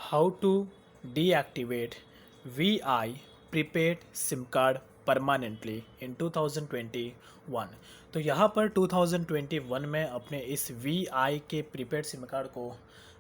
How to deactivate VI prepaid SIM card permanently in 2021। तो यहाँ पर 2021 में अपने इस VI के प्रीपेड सिम कार्ड को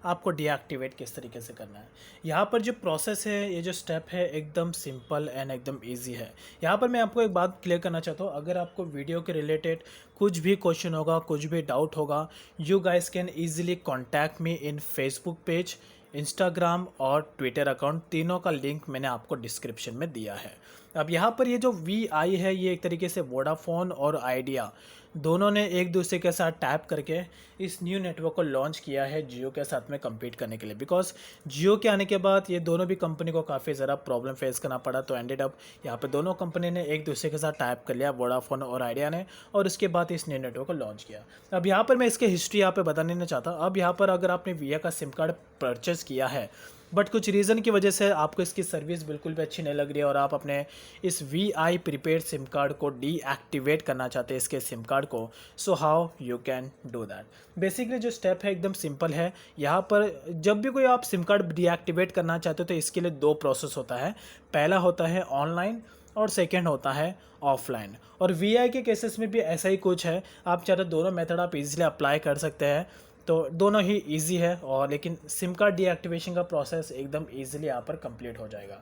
आपको डीएक्टिवेट किस तरीके से करना है। यहाँ पर जो प्रोसेस है, ये जो स्टेप है, एकदम सिंपल एंड एकदम इजी है। यहाँ पर मैं आपको एक बात क्लियर करना चाहता हूँ, अगर आपको वीडियो के रिलेटेड कुछ भी क्वेश्चन होगा, कुछ भी डाउट होगा, you guys can easily contact me in Facebook page, Instagram और ट्विटर अकाउंट। तीनों का लिंक मैंने आपको डिस्क्रिप्शन में दिया है। अब यहाँ पर ये जो VI है, ये एक तरीके से वोडाफोन और आइडिया दोनों ने एक दूसरे के साथ टैप करके इस न्यू नेटवर्क को लॉन्च किया है जियो के साथ में compete करने के लिए। बिकॉज जियो के आने के बाद ये दोनों भी कंपनी को काफ़ी ज़्यादा प्रॉब्लम फेस करना पड़ा, तो एंडेड अप यहाँ पे दोनों कंपनी ने एक दूसरे के साथ टैप कर लिया, वोडाफोन और आइडिया ने, और उसके बाद इस न्यू नेटवर्क को लॉन्च किया। अब यहाँ पर मैं इसके हिस्ट्री यहाँ पे बताने नहीं चाहता। अब यहाँ पर अगर आपने VI का सिम कार्ड परचेज़ किया है बट कुछ रीज़न की वजह से आपको इसकी सर्विस बिल्कुल भी अच्छी नहीं लग रही है और आप अपने इस VI प्रीपेड सिम कार्ड को डीएक्टिवेट करना चाहते हैं, इसके सिम कार्ड को, so how you can do that. Basically जो स्टेप है एकदम सिंपल है। यहाँ पर जब भी कोई आप सिम कार्ड डीएक्टिवेट करना चाहते हो तो इसके लिए दो प्रोसेस होता है। पहला होता है ऑनलाइन और सेकेंड होता है ऑफलाइन। और VI के केसेस में भी ऐसा ही कुछ है। आप चाहे तो दोनों मेथड आप इजीली अप्लाई कर सकते हैं, तो दोनों ही इजी है। और लेकिन सिम कार्ड डीएक्टिवेशन का प्रोसेस एकदम इजीली यहाँ पर कंप्लीट हो जाएगा।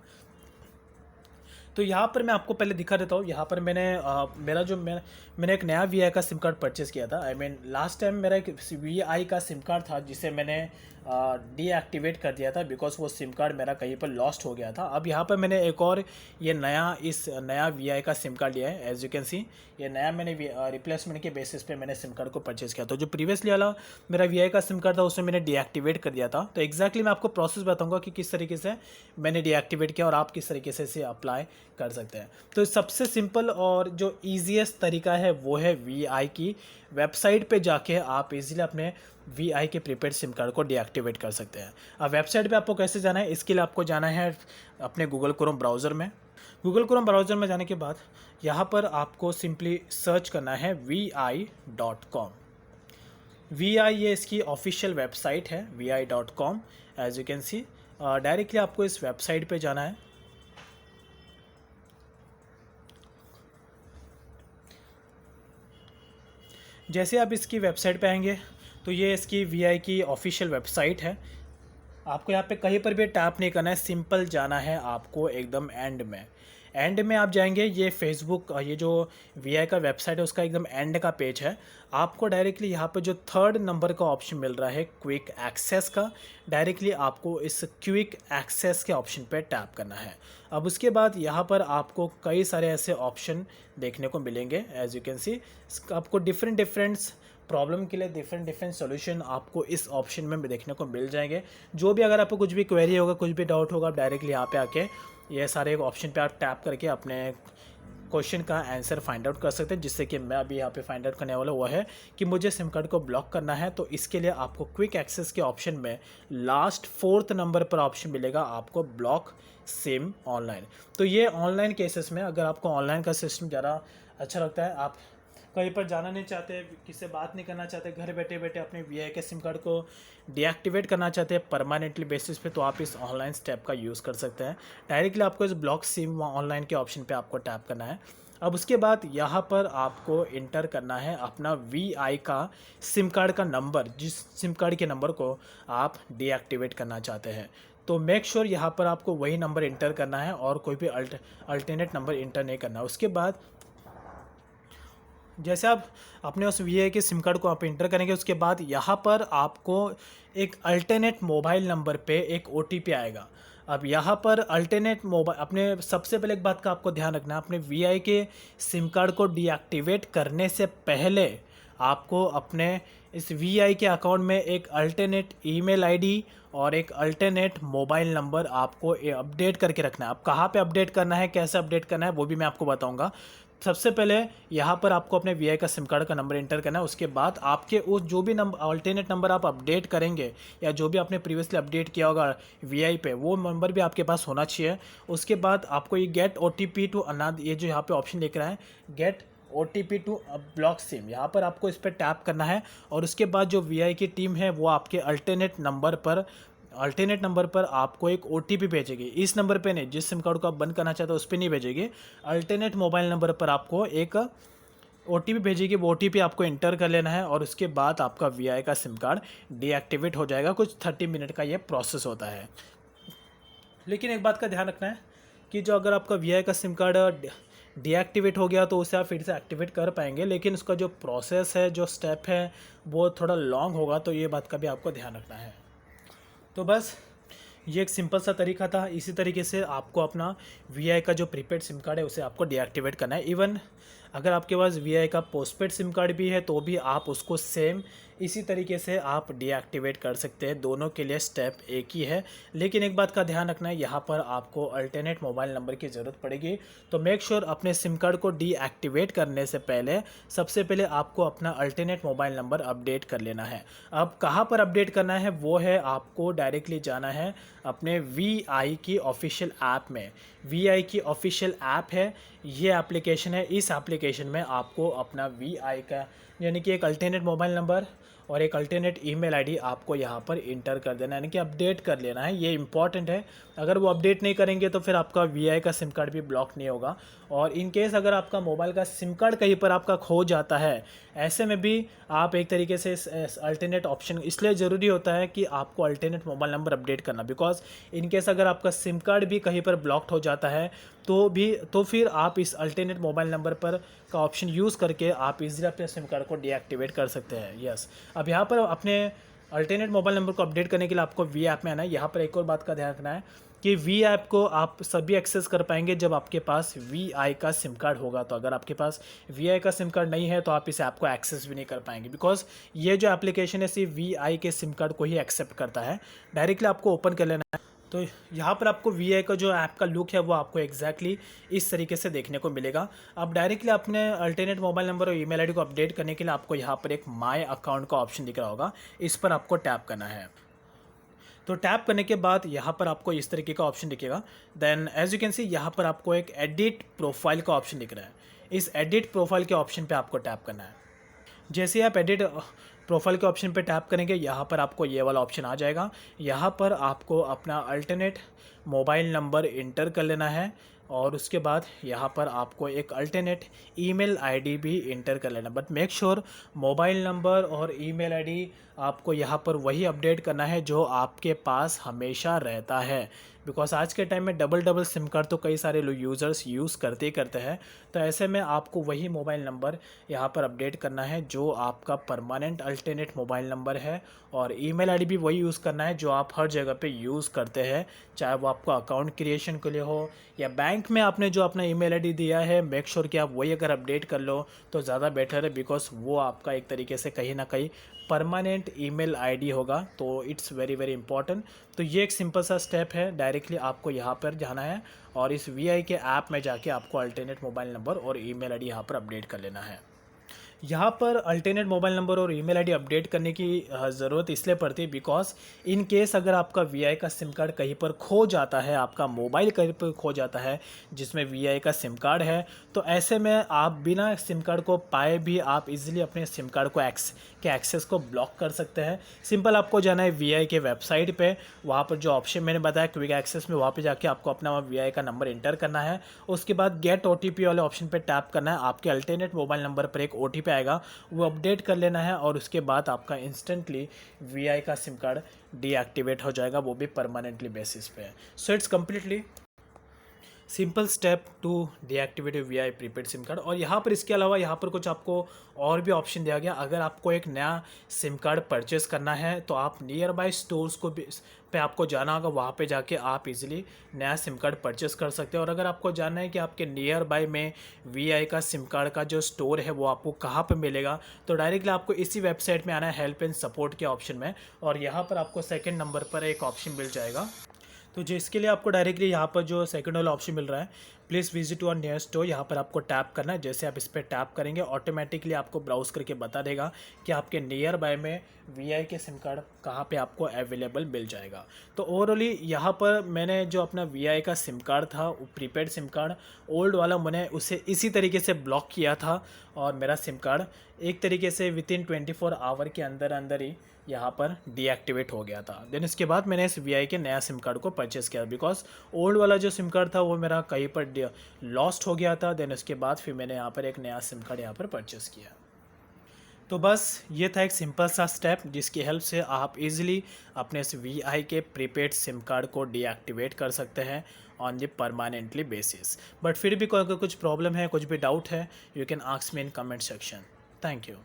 तो यहाँ पर मैं आपको पहले दिखा देता हूँ। यहाँ पर मैंने एक नया VI का सिम कार्ड परचेज़ किया था। आई मीन लास्ट टाइम मेरा एक VI का सिम कार्ड था जिसे मैंने डीएक्टिवेट कर दिया था बिकॉज वो सिम कार्ड मेरा कहीं पर लॉस्ट हो गया था। अब यहाँ पर मैंने एक और ये नया VI का सिम कार्ड लिया है। एज यू कैन सी, ये नया मैंने रिप्लेसमेंट के बेसिस पे मैंने सिम कार्ड को परचेज़ किया। तो जो प्रीवियसली वाला मेरा VI का सिम कार्ड था उसमें मैंने डीएक्टिवेट कर दिया था। तो एक्जैक्टली मैं आपको प्रोसेस बताऊँगा कि किस तरीके से मैंने डीएक्टिवेट किया और आप किस तरीके से इसे अप्लाई कर सकते हैं। तो सबसे सिंपल और जो ईजीएस्ट तरीका है वो है VI की वेबसाइट पे जाके आप इजीली अपने VI के प्रीपेड सिम कार्ड को डीएक्टिवेट कर सकते हैं। अब वेबसाइट पे आपको कैसे जाना है, इसके लिए आपको जाना है अपने गूगल क्रोम ब्राउज़र में। गूगल क्रोम ब्राउज़र में जाने के बाद यहाँ पर आपको सिंपली सर्च करना है vi.com। VI ये इसकी ऑफिशियल वेबसाइट है vi.com। As you can see, directly आपको इस वेबसाइट पे जाना है। जैसे आप इसकी वेबसाइट पे आएंगे तो ये इसकी VI की ऑफिशियल वेबसाइट है। आपको यहाँ पे कहीं पर भी टैप नहीं करना है, सिंपल जाना है आपको एकदम एंड में आप जाएंगे। ये फेसबुक, ये जो VI का वेबसाइट है उसका एकदम एंड का पेज है। आपको डायरेक्टली यहाँ पे जो 3rd नंबर का ऑप्शन मिल रहा है क्विक एक्सेस का, डायरेक्टली आपको इस क्विक एक्सेस के ऑप्शन पे टैप करना है। अब उसके बाद यहाँ पर आपको कई सारे ऐसे ऑप्शन देखने को मिलेंगे। एज यू कैन सी, आपको डिफरेंट प्रॉब्लम के लिए डिफरेंट सॉल्यूशन आपको इस ऑप्शन में देखने को मिल जाएंगे। जो भी अगर आपको कुछ भी क्वेरी होगा, कुछ भी डाउट होगा, आप डायरेक्टली यहाँ पे आके ये सारे ऑप्शन पे आप टैप करके अपने क्वेश्चन का आंसर फाइंड आउट कर सकते हैं। जिससे कि मैं अभी यहाँ पे फाइंड आउट करने वाला वो है कि मुझे सिम कार्ड को ब्लॉक करना है। तो इसके लिए आपको क्विक एक्सेस के ऑप्शन में लास्ट 4th नंबर पर ऑप्शन मिलेगा आपको ब्लॉक सिम ऑनलाइन। तो ये ऑनलाइन केसेस में, अगर आपको ऑनलाइन का सिस्टम ज़्यादा अच्छा लगता है, आप कहीं पर जाना नहीं चाहते, किसी से बात नहीं करना चाहते, घर बैठे बैठे अपने VI के सिम कार्ड को डीएक्टिवेट करना चाहते हैं परमानेंटली बेसिस पे, तो आप इस ऑनलाइन स्टेप का यूज़ कर सकते हैं। डायरेक्टली आपको इस ब्लॉक सिम ऑनलाइन के ऑप्शन पे आपको टैप करना है। अब उसके बाद यहाँ पर आपको इंटर करना है अपना VI का सिम कार्ड का नंबर, जिस सिम कार्ड के नंबर को आप डीएक्टिवेट करना चाहते हैं। तो मेक श्योर यहाँ पर आपको वही नंबर इंटर करना है और कोई भी अल्टरनेट नंबर इंटर नहीं करना। उसके बाद जैसे आप अपने उस VI के सिम कार्ड को आप इंटर करेंगे, उसके बाद यहाँ पर आपको एक अल्टरनेट मोबाइल नंबर पे एक OTP आएगा। अब यहाँ पर अल्टरनेट मोबाइल, अपने सबसे पहले एक बात का आपको ध्यान रखना है, अपने VI के सिम कार्ड को डीएक्टिवेट करने से पहले आपको अपने इस VI के अकाउंट में एक अल्टरनेट ईमेल आईडी और एक अल्टरनेट मोबाइल नंबर आपको अपडेट करके रखना है। अब कहाँ पे अपडेट करना है, कैसे अपडेट करना है, वो भी मैं आपको बताऊंगा। सबसे पहले यहाँ पर आपको अपने VI का सिम कार्ड का नंबर इंटर करना है। उसके बाद आपके उस जो भी नंबर अल्टरनेट नंबर आप अपडेट करेंगे या जो भी आपने प्रीवियसली अपडेट किया होगा VI पे, वो नंबर भी आपके पास होना चाहिए। उसके बाद आपको ये गेट OTP टू अनादर, ये जो यहाँ पे ऑप्शन लिख रहा है get OTP to block SIM, यहाँ पर आपको इस पर टैप करना है। और उसके बाद जो VI की टीम है वो आपके अल्टरनेट नंबर पर अल्टरनेट नंबर पर आपको एक OTP भेजेगी। इस नंबर पे नहीं, जिस सिम कार्ड को आप बंद करना चाहते हो उस पर नहीं भेजेगी, अल्टरनेट मोबाइल नंबर पर आपको एक OTP भेजेगी। वो OTP आपको इंटर कर लेना है और उसके बाद आपका VI का सिम कार्ड डीएक्टिवेट हो जाएगा। कुछ 30 मिनट का ये प्रोसेस होता है। लेकिन एक बात का ध्यान रखना है कि जो अगर आपका VI का सिम कार्ड डीएक्टिवेट हो गया तो उसे आप फिर से एक्टिवेट कर पाएंगे, लेकिन उसका जो प्रोसेस है, जो स्टेप है, वो थोड़ा लॉन्ग होगा। तो ये बात का भी आपको ध्यान रखना है। तो बस ये एक सिंपल सा तरीका था। इसी तरीके से आपको अपना VI का जो प्रीपेड सिम कार्ड है उसे आपको डीएक्टिवेट करना है। इवन अगर आपके पास VI का पोस्टपेड सिम कार्ड भी है तो भी आप उसको सेम इसी तरीके से आप डीएक्टिवेट कर सकते हैं। दोनों के लिए स्टेप एक ही है। लेकिन एक बात का ध्यान रखना है, यहाँ पर आपको अल्टरनेट मोबाइल नंबर की ज़रूरत पड़ेगी। तो मेक श्योर अपने सिम कार्ड को डीएक्टिवेट करने से पहले सबसे पहले आपको अपना अल्टरनेट मोबाइल नंबर अपडेट कर लेना है। अब कहाँ पर अपडेट करना है वो है, आपको डायरेक्टली जाना है अपने VI की ऑफिशियल ऐप में। VI की ऑफिशियल ऐप है, ये एप्लीकेशन है। इस एप्लीकेशन में आपको अपना VI का यानी कि एक अल्टरनेट मोबाइल नंबर और एक अल्टरनेट ईमेल आईडी आपको यहाँ पर इंटर कर देना है, यानी कि अपडेट कर लेना है। ये इंपॉर्टेंट है। अगर वो अपडेट नहीं करेंगे तो फिर आपका VI का सिम कार्ड भी ब्लॉक नहीं होगा। और इन केस अगर आपका मोबाइल का सिम कार्ड कहीं पर आपका खो जाता है, ऐसे में भी आप एक तरीके से अल्टरनेट ऑप्शन इसलिए ज़रूरी होता है कि आपको अल्टरनेट मोबाइल नंबर अपडेट करना, बिकॉज इन केस अगर आपका सिम कार्ड भी कहीं पर ब्लॉक्ड हो जाता है तो फिर आप इस अल्टरनेट मोबाइल नंबर पर का ऑप्शन यूज़ करके आप इजीली अपने सिम कार्ड को डीएक्टिवेट कर सकते हैं। यस, अब यहाँ पर अपने अल्टरनेट मोबाइल नंबर को अपडेट करने के लिए आपको V ऐप में आना है। यहाँ पर एक और बात का ध्यान रखना है कि V ऐप को आप सभी एक्सेस कर पाएंगे जब आपके पास VI का सिम कार्ड होगा। तो अगर आपके पास VI का सिम कार्ड नहीं है तो आप इस ऐप को एक्सेस भी नहीं कर पाएंगे, बिकॉज ये जो एप्लीकेशन है सिर्फ VI के सिम कार्ड को ही एक्सेप्ट करता है। डायरेक्टली आपको ओपन कर लेना है। तो यहाँ पर आपको VI का जो ऐप का लुक है वो आपको एग्जैक्टली इस तरीके से देखने को मिलेगा। अब डायरेक्टली अपने अल्टरनेट मोबाइल नंबर और ईमेल आईडी को अपडेट करने के लिए आपको यहाँ पर एक माय अकाउंट का ऑप्शन दिख रहा होगा, इस पर आपको टैप करना है। तो टैप करने के बाद यहाँ पर आपको इस तरीके का ऑप्शन दिखेगा। Then as you can see यहाँ पर आपको एक एडिट प्रोफाइल का ऑप्शन दिख रहा है। इस एडिट प्रोफाइल के ऑप्शन पे आपको टैप करना है। जैसे ही आप एडिट प्रोफाइल के ऑप्शन पे टैप करेंगे यहाँ पर आपको ये वाला ऑप्शन आ जाएगा। यहाँ पर आपको अपना अल्टरनेट मोबाइल नंबर इंटर कर लेना है और उसके बाद यहाँ पर आपको एक अल्टरनेट ईमेल आईडी भी इंटर कर लेना। But make sure mobile number और ईमेल आईडी आपको यहाँ पर वही अपडेट करना है जो आपके पास हमेशा रहता है, बिकॉज आज के टाइम में डबल सिम कार्ड तो कई सारे लोग यूज़र्स यूज़ करते ही करते हैं। तो ऐसे में आपको वही मोबाइल नंबर यहाँ पर अपडेट करना है जो आपका परमानेंट अल्टरनेट मोबाइल नंबर है, और ईमेल आईडी भी वही यूज़ करना है जो आप हर जगह पे यूज़ करते हैं, चाहे वो आपका अकाउंट क्रिएशन के लिए हो या बैंक में आपने जो अपना ईमेल आईडी दिया है। मेक श्योर कि आप वही अगर अपडेट कर लो तो ज़्यादा बेटर है, बिकॉज वो आपका एक तरीके से कहीं ना कहीं परमानेंट ईमेल आईडी होगा। तो इट्स वेरी वेरी इंपॉर्टेंट। तो ये एक सिंपल सा स्टेप है। डायरेक्टली आपको यहाँ पर जाना है और इस VI के ऐप में जाके आपको अल्टरनेट मोबाइल नंबर और ईमेल आईडी यहाँ पर अपडेट कर लेना है। यहाँ पर अल्टरनेट मोबाइल नंबर और ईमेल आईडी अपडेट करने की ज़रूरत इसलिए पड़ती है बिकॉज इन केस अगर आपका VI का सिम कार्ड कहीं पर खो जाता है, आपका मोबाइल कहीं पर खो जाता है जिसमें VI का सिम कार्ड है, तो ऐसे में आप बिना सिम कार्ड को पाए भी आप इजीली अपने सिम कार्ड को एक्सेस को ब्लॉक कर सकते हैं। सिंपल आपको जाना है VI के वेबसाइट पे, वहाँ पर जो ऑप्शन मैंने बताया क्विक एक्सेस में, वहाँ पे जाके आपको अपना VI का नंबर इंटर करना है। उसके बाद गेट OTP वाले ऑप्शन पे टैप करना है। आपके अल्टरनेट मोबाइल नंबर पर एक OTP आएगा, वो अपडेट कर लेना है और उसके बाद आपका इंस्टेंटली VI का सिम कार्ड डीएक्टिवेट हो जाएगा, वो भी परमानेंटली बेसिस पे। So it's completely simple step to deactivate VI prepaid SIM card. और यहाँ पर इसके अलावा यहाँ पर कुछ आपको और भी ऑप्शन दिया गया। अगर आपको एक नया सिम कार्ड परचेस करना है तो आप नियर बाय स्टोर्स को भी पे आपको जाना होगा, वहाँ पे जाके आप इजीली नया सिम कार्ड परचेस कर सकते हैं। और अगर आपको जानना है कि आपके नियर बाय में VI का सिम कार्ड का जो स्टोर है वो आपको कहाँ पे मिलेगा, तो डायरेक्टली आपको इसी वेबसाइट में आना है हेल्प एंड सपोर्ट के ऑप्शन में, और यहाँ पर आपको सेकेंड नंबर पर एक ऑप्शन मिल जाएगा। तो जिसके लिए आपको डायरेक्टली यहाँ पर जो सेकंड वाला ऑप्शन मिल रहा है please visit to our near store. यहाँ पर आपको टैप करना है। जैसे आप इस पर टैप करेंगे ऑटोमेटिकली आपको ब्राउज करके बता देगा कि आपके नियर बाय में वीआई के सिम कार्ड कहाँ पे आपको अवेलेबल मिल जाएगा। तो ओवरऑली यहाँ पर मैंने जो अपना वीआई का सिम कार्ड था, वो प्रीपेड सिम कार्ड ओल्ड वाला, मैंने उसे इसी तरीके से ब्लॉक किया था और मेरा सिम कार्ड एक तरीके से वितिन 24 आवर के अंदर अंदर ही यहाँ पर डीएक्टिवेट हो गया था। देन इसके बाद मैंने इस वीआई के नया सिम कार्ड को परचेज़ किया, बिकॉज ओल्ड वाला जो सिम कार्ड था वो मेरा कहीं पर लॉस्ट हो गया था। देन उसके बाद फिर मैंने यहाँ पर एक नया सिम कार्ड यहाँ पर परचेज़ किया। तो बस ये था एक सिंपल सा स्टेप जिसकी हेल्प से आप इजीली अपने इस वीआई के प्रीपेड सिम कार्ड को डीएक्टिवेट कर सकते हैं on the permanently basis. But फिर भी कोई अगर कुछ प्रॉब्लम है, कुछ भी डाउट है, you can ask me in comment section. Thank you.